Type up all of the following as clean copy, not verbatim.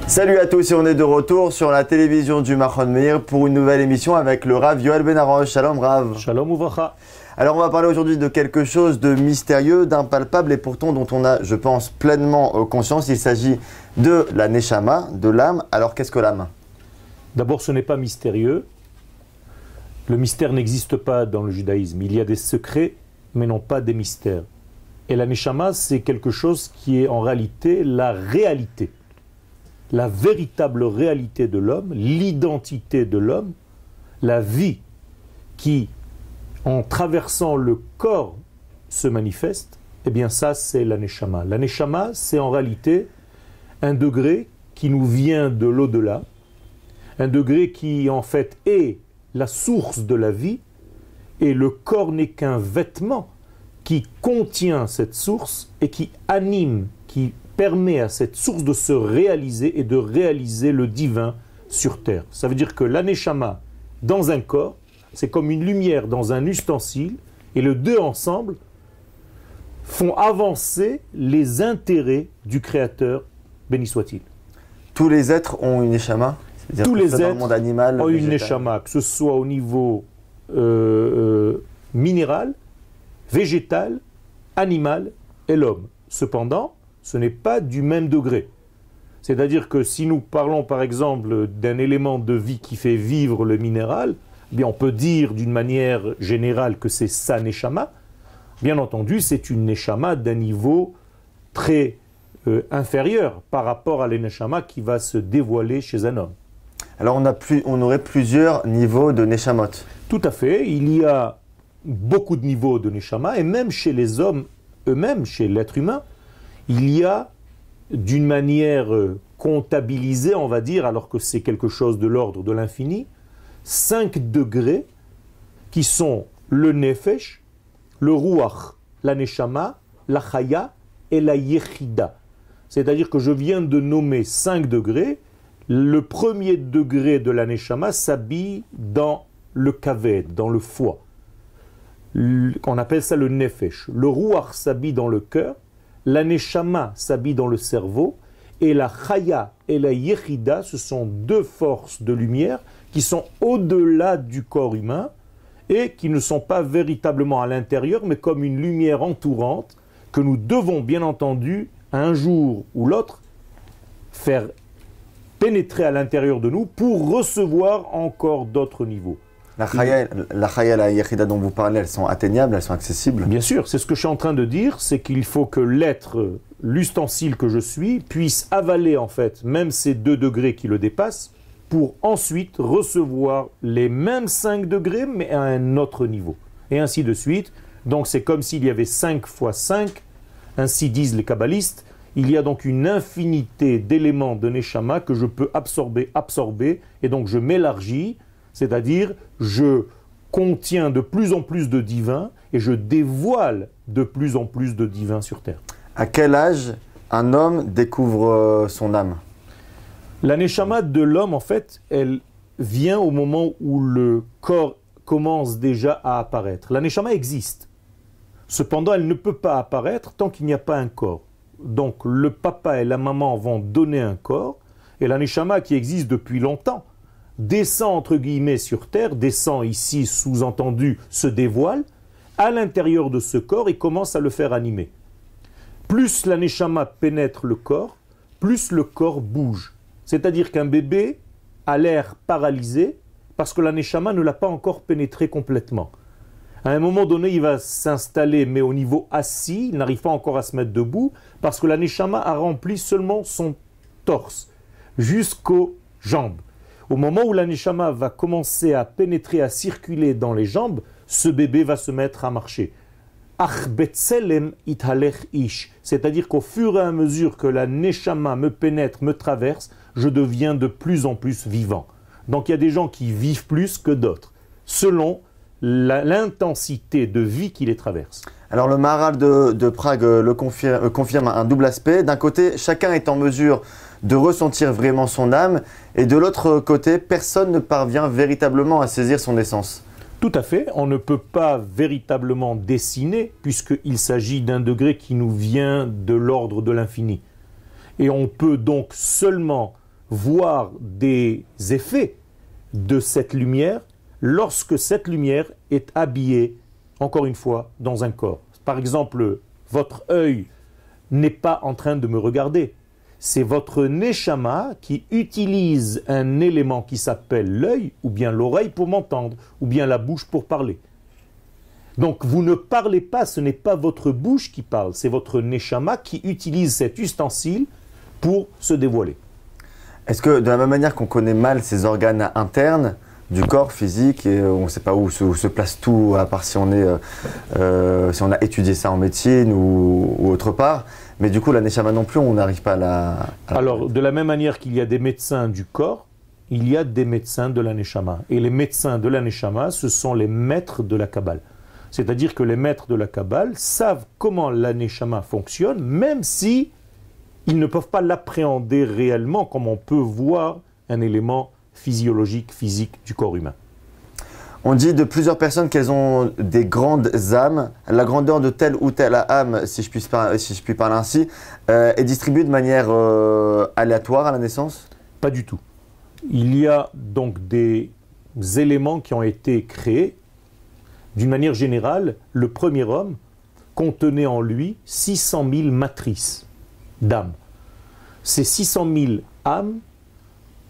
Salut à tous et on est de retour sur la télévision du Machon Meir pour une nouvelle émission avec le Rav Yoel Ben Arosh. Shalom Rav. Shalom Uvracha. Alors on va parler aujourd'hui de quelque chose de mystérieux, d'impalpable et pourtant dont on a, je pense, pleinement conscience. Il s'agit de la Neshama, de l'âme. Alors qu'est-ce que l'âme? D'abord, ce n'est pas mystérieux. Le mystère n'existe pas dans le judaïsme. Il y a des secrets, mais non pas des mystères. Et la Neshama, c'est quelque chose qui est en réalité la réalité. La véritable réalité de l'homme, l'identité de l'homme, la vie qui, en traversant le corps, se manifeste, eh bien ça, c'est la Neshama. La Neshama, c'est en réalité un degré qui nous vient de l'au-delà, un degré qui, en fait, est la source de la vie, et le corps n'est qu'un vêtement qui contient cette source et qui anime, qui permet à cette source de se réaliser et de réaliser le divin sur terre. Ça veut dire que la Neshama, dans un corps, c'est comme une lumière dans un ustensile, et les deux ensemble font avancer les intérêts du Créateur, béni soit-il. Tous les êtres ont une Neshama? Tous les êtres dans le monde animal, ont une Neshama, que ce soit au niveau minéral, végétal, animal et l'homme. Cependant, ce n'est pas du même degré. C'est-à-dire que si nous parlons par exemple d'un élément de vie qui fait vivre le minéral, eh bien on peut dire d'une manière générale que c'est sa Neshama. Bien entendu, c'est une Neshama d'un niveau très inférieur par rapport à la Neshama qui va se dévoiler chez un homme. Alors on aurait plusieurs niveaux de Neshamot. Tout à fait, il y a beaucoup de niveaux de Neshama, et même chez les hommes eux-mêmes, chez l'être humain, il y a, d'une manière comptabilisée, on va dire, alors que c'est quelque chose de l'ordre de l'infini, 5 degrés qui sont le Nefesh, le Ruach, la Neshama, la Chaya et la Yechida. C'est-à-dire que je viens de nommer 5 degrés. Le premier degré de la Neshama s'habille dans le Kaved, dans le foie. On appelle ça le Nefesh. Le Ruach s'habille dans le cœur. La Neshama s'habille dans le cerveau, et la Chaya et la Yechida, ce sont 2 forces de lumière qui sont au-delà du corps humain et qui ne sont pas véritablement à l'intérieur, mais comme une lumière entourante que nous devons bien entendu, un jour ou l'autre, faire pénétrer à l'intérieur de nous pour recevoir encore d'autres niveaux. La Chaya et la Yechida dont vous parlez, elles sont atteignables, elles sont accessibles? Bien sûr, c'est ce que je suis en train de dire, c'est qu'il faut que l'être, l'ustensile que je suis, puisse avaler en fait même ces 2 degrés qui le dépassent, pour ensuite recevoir les mêmes 5 degrés, mais à un autre niveau. Et ainsi de suite. Donc c'est comme s'il y avait 5 fois 5, ainsi disent les kabbalistes. Il y a donc une infinité d'éléments de Neshama que je peux absorber, et donc je m'élargis, c'est-à-dire je contiens de plus en plus de divin et je dévoile de plus en plus de divin sur terre. À quel âge un homme découvre son âme? La Neshama de l'homme, en fait, elle vient au moment où le corps commence déjà à apparaître. La Neshama existe. Cependant, elle ne peut pas apparaître tant qu'il n'y a pas un corps. Donc, le papa et la maman vont donner un corps, et la Neshama qui existe depuis longtemps descend entre guillemets sur terre, descend ici sous-entendu, se dévoile à l'intérieur de ce corps et commence à le faire animer. Plus la Neshama pénètre le corps, plus le corps bouge. C'est-à-dire qu'un bébé a l'air paralysé parce que la Neshama ne l'a pas encore pénétré complètement. À un moment donné, il va s'installer, mais au niveau assis, il n'arrive pas encore à se mettre debout, parce que la Neshama a rempli seulement son torse, jusqu'aux jambes. Au moment où la Neshama va commencer à pénétrer, à circuler dans les jambes, ce bébé va se mettre à marcher. C'est-à-dire qu'au fur et à mesure que la Neshama me pénètre, me traverse, je deviens de plus en plus vivant. Donc il y a des gens qui vivent plus que d'autres, selon l'intensité de vie qui les traverse. Alors le Maharal de Prague confirme un double aspect. D'un côté, chacun est en mesure de ressentir vraiment son âme, et de l'autre côté, personne ne parvient véritablement à saisir son essence. Tout à fait, on ne peut pas véritablement dessiner, puisqu'il s'agit d'un degré qui nous vient de l'ordre de l'infini. Et on peut donc seulement voir des effets de cette lumière lorsque cette lumière est habillée, encore une fois, dans un corps. Par exemple, votre œil n'est pas en train de me regarder. C'est votre neshama qui utilise un élément qui s'appelle l'œil, ou bien l'oreille pour m'entendre, ou bien la bouche pour parler. Donc vous ne parlez pas, ce n'est pas votre bouche qui parle, c'est votre neshama qui utilise cet ustensile pour se dévoiler. Est-ce que de la même manière qu'on connaît mal ces organes internes du corps physique et on ne sait pas où se place tout, à part si on a étudié ça en médecine ou autre part, mais du coup la neshama non plus, on n'arrive pas à Alors de la même manière qu'il y a des médecins du corps, il y a des médecins de la neshama. Et les médecins de la neshama, ce sont les maîtres de la Kabbale. C'est-à-dire que les maîtres de la Kabbale savent comment la neshama fonctionne, même si ils ne peuvent pas l'appréhender réellement comme on peut voir un élément physiologique, physique du corps humain. On dit de plusieurs personnes qu'elles ont des grandes âmes. La grandeur de telle ou telle âme, si je puis parler ainsi, est distribuée de manière aléatoire à la naissance? Pas du tout. Il y a donc des éléments qui ont été créés. D'une manière générale, le premier homme contenait en lui 600 000 matrices d'âmes. Ces 600 000 âmes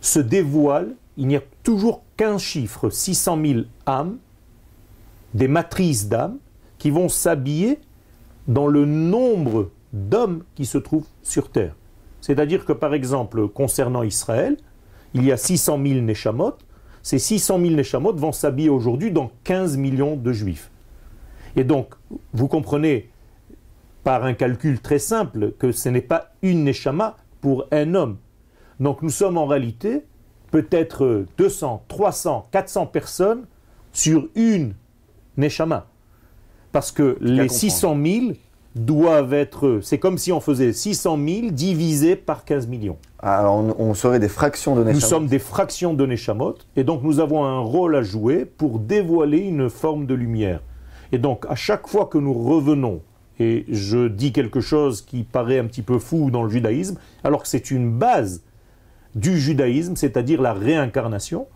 se dévoilent, il n'y a toujours qu'un chiffre, 600 000 âmes, des matrices d'âmes, qui vont s'habiller dans le nombre d'hommes qui se trouvent sur terre. C'est-à-dire que par exemple, concernant Israël, il y a 600 000 neshamot. Ces 600 000 neshamot vont s'habiller aujourd'hui dans 15 millions de juifs. Et donc, vous comprenez par un calcul très simple que ce n'est pas une neshama pour un homme. Donc nous sommes en réalité peut-être 200, 300, 400 personnes sur une neshama. Parce que les 600 000 doivent être... C'est comme si on faisait 600 000 divisé par 15 millions. Alors on serait des fractions de neshamot. Nous sommes des fractions de neshamot, et donc nous avons un rôle à jouer pour dévoiler une forme de lumière. Et donc à chaque fois que nous revenons, et je dis quelque chose qui paraît un petit peu fou dans le judaïsme, alors que c'est une base du judaïsme, c'est-à-dire la réincarnation.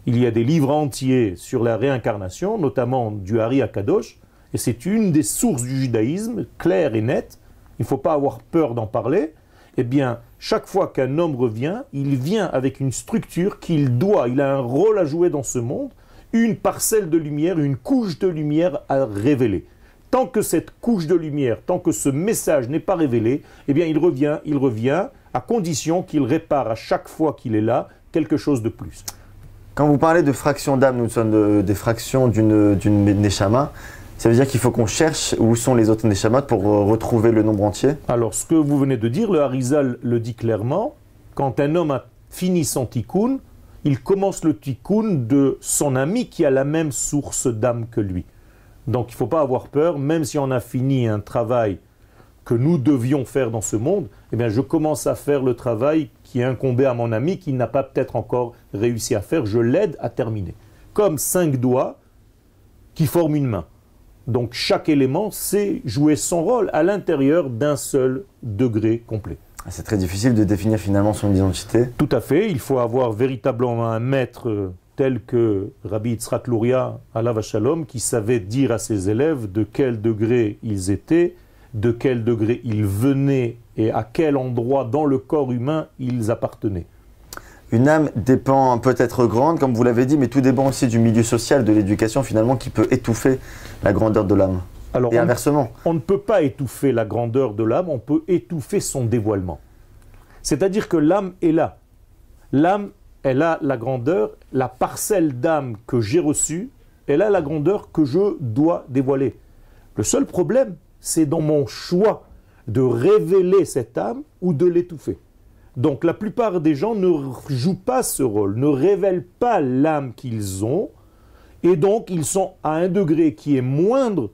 Il y a des livres entiers sur la réincarnation, notamment du Hari HaKadosh, et c'est une des sources du judaïsme, claire et nette, il ne faut pas avoir peur d'en parler. Eh bien, chaque fois qu'un homme revient, il vient avec une structure il a un rôle à jouer dans ce monde, une parcelle de lumière, une couche de lumière à révéler. Tant que cette couche de lumière, tant que ce message n'est pas révélé, eh bien il revient à condition qu'il répare à chaque fois qu'il est là quelque chose de plus. Quand vous parlez de fractions d'âme, nous sommes des fractions d'une neshama, ça veut dire qu'il faut qu'on cherche où sont les autres neshamot pour retrouver le nombre entier? Alors ce que vous venez de dire, le Harizal le dit clairement, quand un homme a fini son tikkun, il commence le tikkun de son ami qui a la même source d'âme que lui. Donc il ne faut pas avoir peur, même si on a fini un travail que nous devions faire dans ce monde, eh bien je commence à faire le travail qui est incombé à mon ami, qui n'a pas peut-être encore réussi à faire, je l'aide à terminer. Comme 5 doigts qui forment une main. Donc chaque élément sait jouer son rôle à l'intérieur d'un seul degré complet. C'est très difficile de définir finalement son identité. Tout à fait, il faut avoir véritablement un maître tel que Rabbi Yitzhak Luria, alav shalom, qui savait dire à ses élèves de quel degré ils étaient, de quel degré ils venaient et à quel endroit dans le corps humain ils appartenaient. Une âme dépend peut-être grande, comme vous l'avez dit, mais tout dépend aussi du milieu social, de l'éducation finalement, qui peut étouffer la grandeur de l'âme. Alors, et inversement. On ne peut pas étouffer la grandeur de l'âme, on peut étouffer son dévoilement. C'est-à-dire que l'âme est là. L'âme, elle a la grandeur, la parcelle d'âme que j'ai reçue, elle a la grandeur que je dois dévoiler. Le seul problème, c'est dans mon choix de révéler cette âme ou de l'étouffer. Donc la plupart des gens ne jouent pas ce rôle, ne révèlent pas l'âme qu'ils ont, et donc ils sont à un degré qui est moindre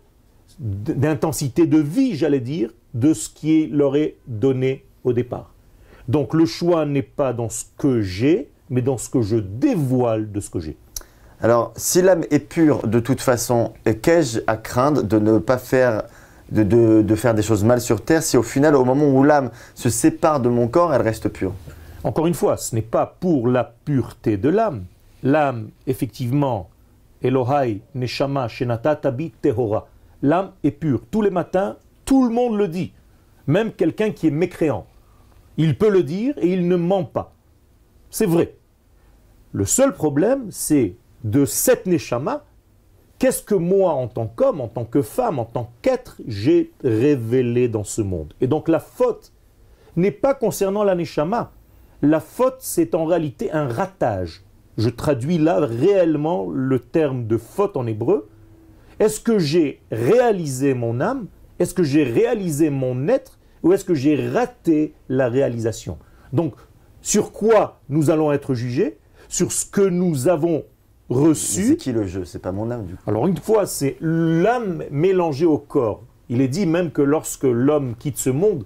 d'intensité de vie, j'allais dire, de ce qui leur est donné au départ. Donc le choix n'est pas dans ce que j'ai, mais dans ce que je dévoile de ce que j'ai. Alors, si l'âme est pure de toute façon, qu'ai-je à craindre de ne pas faire, de faire des choses mal sur terre si au final, au moment où l'âme se sépare de mon corps, elle reste pure? Encore une fois, ce n'est pas pour la pureté de l'âme. L'âme, effectivement, Elohai, Neshama, Shenata, Tabi, Tehora. L'âme est pure. Tous les matins, tout le monde le dit. Même quelqu'un qui est mécréant. Il peut le dire et il ne ment pas. C'est vrai. Le seul problème, c'est de cette Neshama, qu'est-ce que moi, en tant qu'homme, en tant que femme, en tant qu'être, j'ai révélé dans ce monde. Et donc la faute n'est pas concernant la Neshama. La faute, c'est en réalité un ratage. Je traduis là réellement le terme de faute en hébreu. Est-ce que j'ai réalisé mon âme? Est-ce que j'ai réalisé mon être? Ou est-ce que j'ai raté la réalisation? Donc, sur quoi nous allons être jugés? Sur ce que nous avons reçu. C'est qui le jeu? C'est pas mon âme du coup. Alors une fois, c'est l'âme mélangée au corps. Il est dit même que lorsque l'homme quitte ce monde,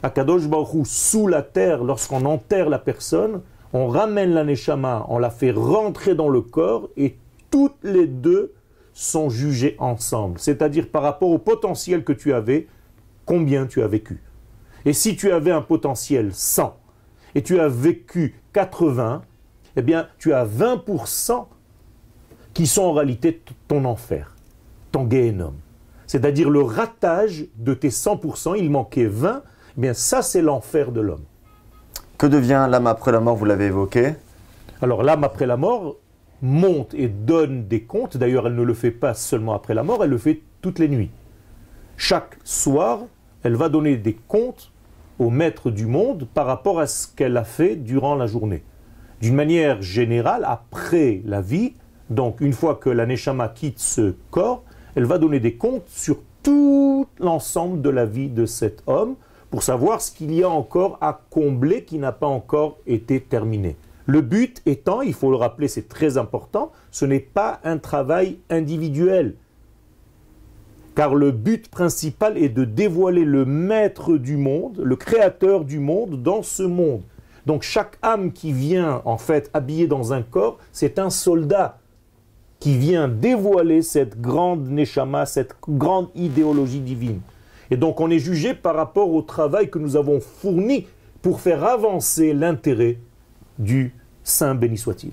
à Kadosh Baruch Hu, sous la terre, lorsqu'on enterre la personne, on ramène la Neshama, on la fait rentrer dans le corps et toutes les deux sont jugées ensemble. C'est-à-dire par rapport au potentiel que tu avais, combien tu as vécu. Et si tu avais un potentiel 100 et tu as vécu 80, eh bien tu as 20% qui sont en réalité ton enfer, ton Gehenom. C'est-à-dire le ratage de tes 100%, il manquait 20, eh bien ça c'est l'enfer de l'homme. Que devient l'âme après la mort? Vous l'avez évoqué. Alors l'âme après la mort monte et donne des comptes. D'ailleurs, elle ne le fait pas seulement après la mort, elle le fait toutes les nuits. Chaque soir, elle va donner des comptes au maître du monde par rapport à ce qu'elle a fait durant la journée. D'une manière générale, après la vie, donc une fois que la Neshama quitte ce corps, elle va donner des comptes sur tout l'ensemble de la vie de cet homme pour savoir ce qu'il y a encore à combler qui n'a pas encore été terminé. Le but étant, il faut le rappeler, c'est très important, ce n'est pas un travail individuel. Car le but principal est de dévoiler le maître du monde, le créateur du monde dans ce monde. Donc chaque âme qui vient en fait habillée dans un corps, c'est un soldat qui vient dévoiler cette grande neshama, cette grande idéologie divine. Et donc on est jugé par rapport au travail que nous avons fourni pour faire avancer l'intérêt du Saint béni soit-il.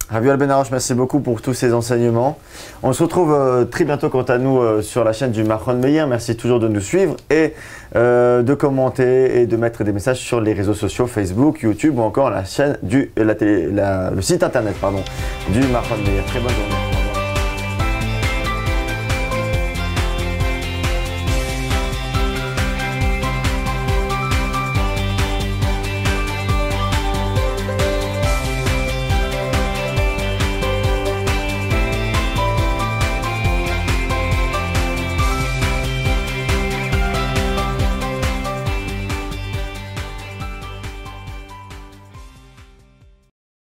Rabbi Yuval Ben Harosh, merci beaucoup pour tous ces enseignements. On se retrouve très bientôt quant à nous sur la chaîne du Machon Meir. Merci toujours de nous suivre et de commenter et de mettre des messages sur les réseaux sociaux, Facebook, YouTube ou encore la chaîne le site internet du Machon Meir. Très bonne journée.